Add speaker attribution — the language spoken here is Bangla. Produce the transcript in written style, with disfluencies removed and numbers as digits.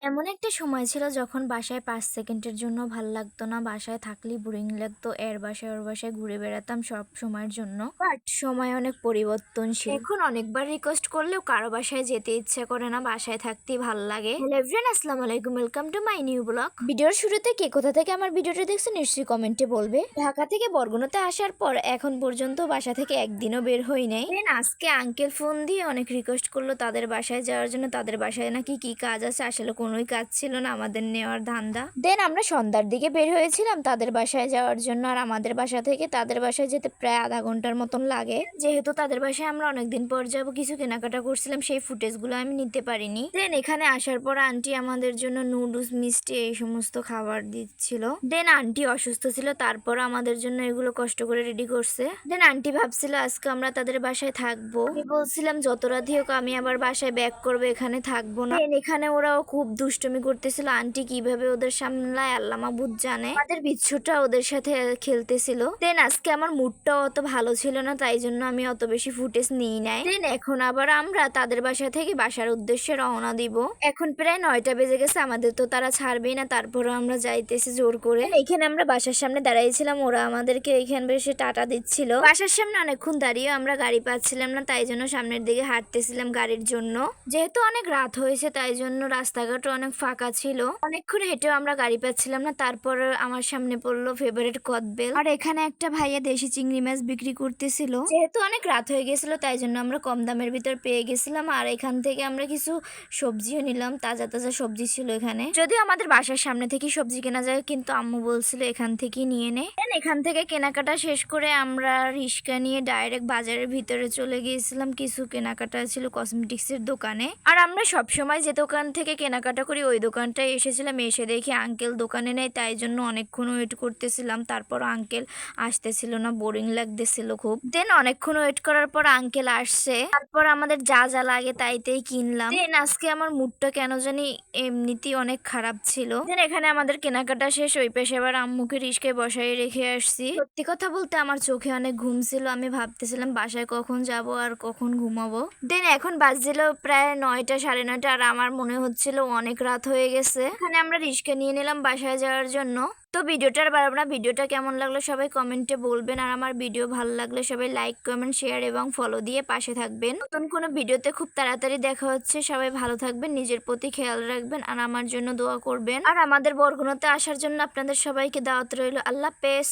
Speaker 1: এমন একটা সময় ছিল যখন বাসায় ৫ সেকেন্ডের জন্য ভাল লাগতো না। বাসায় থাকলেই বোরিং লাগতো। এর বাসায় ওর বাসায় ঘুরে বেড়াতাম সব সময়ের জন্য। বাট সময় অনেক পরিবর্তনশীল। এখন অনেকবার রিকোয়েস্ট করলেও কারো বাসায় যেতে ইচ্ছে করে না, বাসায় থাকতেই ভাল লাগে। হ্যালো এভরিওয়ান, আসসালামু আলাইকুম, welcome to my new blog. ভিডিওর শুরুতে কে কোথা থেকে আমার ভিডিওটা দেখছো নিশ্চয়ই কমেন্টে বলবে। ঢাকা থেকে বরগুনাতে আসার পর এখন পর্যন্ত বাসা থেকে একদিনও বের হই নাই। দেন আজকে আঙ্কেল ফোন দিয়ে অনেক রিকোয়েস্ট করলো তাদের বাসায় যাওয়ার জন্য। তাদের বাসায় নাকি কি কাজ আছে, আসলে কোনোই কাজ ছিল না, আমাদের নেওয়ার ধান্দা। দেন আমরা সন্ধ্যার দিকে বের হয়েছিলাম তাদের বাসায় যাওয়ার জন্য। আর আমাদের বাসা থেকে তাদের বাসায় যেতে প্রায় আধা ঘন্টার মতন লাগে। যেহেতু তাদের বাসায় আমরা অনেকদিন পর যাবো, কিছু কেনাকাটা করছিলাম, সেই ফুটেজগুলো আমি নিতে পারিনি। দেন এখানে আসার পর আন্টি আমাদের জন্য নুডলস, মিষ্টি এই সমস্ত খাবার দিচ্ছিল। দেন আন্টি অসুস্থ ছিল, তারপর আমাদের জন্য এগুলো কষ্ট করে রেডি করছে। দেন আন্টি ভাবছিল আজকে আমরা তাদের বাসায় থাকবো। আমি বলছিলাম যত রাত হোক আমি আবার বাসায় ব্যাক করবো, এখানে থাকবো না। এখানে ওরাও খুব দুষ্টুমি করতেছিল। আন্টি কিভাবে ওদের সামলায় আল্লাহ মাবুদ জানে। আমাদের বিচ্ছুটা ওদের সাথে খেলতেছিল। দেন আজকে আমার মুডটাও অত ভালো ছিল না, তাই জন্য আমি অত বেশি ফুটেজ নিই নাই। দেন এখন আবার আমরা তাদের বাসা থেকে বাসার উদ্দেশ্যে রওনা দিব। এখন প্রায় 9টা বেজে গেছে, আমাদের তো তারা ছাড়বেই না, তারপরে আমরা যাইতেছি জোর করে। এখানে আমরা বাসার সামনে দাঁড়াইছিলাম, ওরা আমাদেরকে এখানে বেশি টাটা দিচ্ছিল। বাসার সামনে অনেকক্ষণ দাঁড়িয়ে আমরা গাড়ি পাচ্ছিলাম না, তাই জন্য সামনের দিকে হাঁটতেছিলাম গাড়ির জন্য। যেহেতু অনেক রাত হয়েছে তাই জন্য রাস্তাঘাটও অনেক ফাঁকা ছিল। অনেকক্ষণ হেঁটেও আমরা গাড়ি পাচ্ছিলাম না, তারপর আমার সামনে পড়লো ফেভারিট কদবেল। আর এখানে একটা ভাইয়া দেশি চিংড়ি মাছ বিক্রি করতেছিল। যেহেতু অনেক রাত হয়ে গেছিল তাই জন্য আমরা কম দামের ভিতর পেয়ে গেছিলাম। আর এখান থেকে আমরা কিছু সবজিও নিলাম, তাজা তাজা সবজি ছিল এখানে। যদিও আমাদের বাসার সামনে থেকে সবজি কেনা যায়, কিন্তু আম্মু বলছিল এখান থেকেই নিয়ে নে। এখান থেকে কেনাকাটা শেষ করে আমরা রিক্সা নিয়ে ডাইরেক্ট বাজারের ভিতরে চলে গিয়েছিলাম। কিছু কেনাকাটা ছিল কসমেটিক্সের দোকানে। আর আমরা সবসময় যে দোকান থেকে কেনাকাটা করি ওই দোকানটায় এসেছিলাম। এসে দেখি আঙ্কেল দোকানে নেই, তাই জন্য অনেকক্ষণ ওয়েট করতেছিলাম। তারপর আঙ্কেল আসতেছিল না, বোরিং লাগতেছিল খুব। দেন অনেকক্ষণ ওয়েট করার পর আঙ্কেল আসছে, তারপর আমাদের যা যা লাগে তাইতেই কিনলাম। দেন আজকে আমার মুডটা কেন জানি এমনিতেই অনেক খারাপ ছিল। দেন এখানে আমাদের কেনাকাটা শেষ, ওই পেশে আবার আম্মুকে রিস্কায় বসাই রেখে আসছি। সত্যি কথা বলতে আমার চোখে অনেক ঘুম ছিল, আমি ভাবতেছিলাম বাসায় কখন যাব আর কখন ঘুমাবো। দেন এখন বাজছিল প্রায় 9টা, সাড়ে 9টা, আর আমার মনে হচ্ছিল অনেক রাত হয়ে গেছে। এখানে আমরা রিস্কা নিয়ে নিলাম বাসায় যাওয়ার জন্য। তো ভিডিওটা আর বাড়াবো না, ভিডিওটা কেমন লাগলো সবাই কমেন্টে বলবেন। আর আমার ভিডিও ভালো লাগলে সবাই লাইক, কমেন্ট, শেয়ার এবং ফলো দিয়ে পাশে থাকবেন। নতুন কোনো ভিডিওতে খুব তাড়াতাড়ি দেখা হচ্ছে। সবাই ভালো থাকবেন, নিজের প্রতি খেয়াল রাখবেন, আর আমার জন্য দোয়া করবেন। আর আমাদের বরগুনাতে আসার জন্য আপনাদের সবাইকে দাওয়াত রইল। আল্লাহ হাফেজ।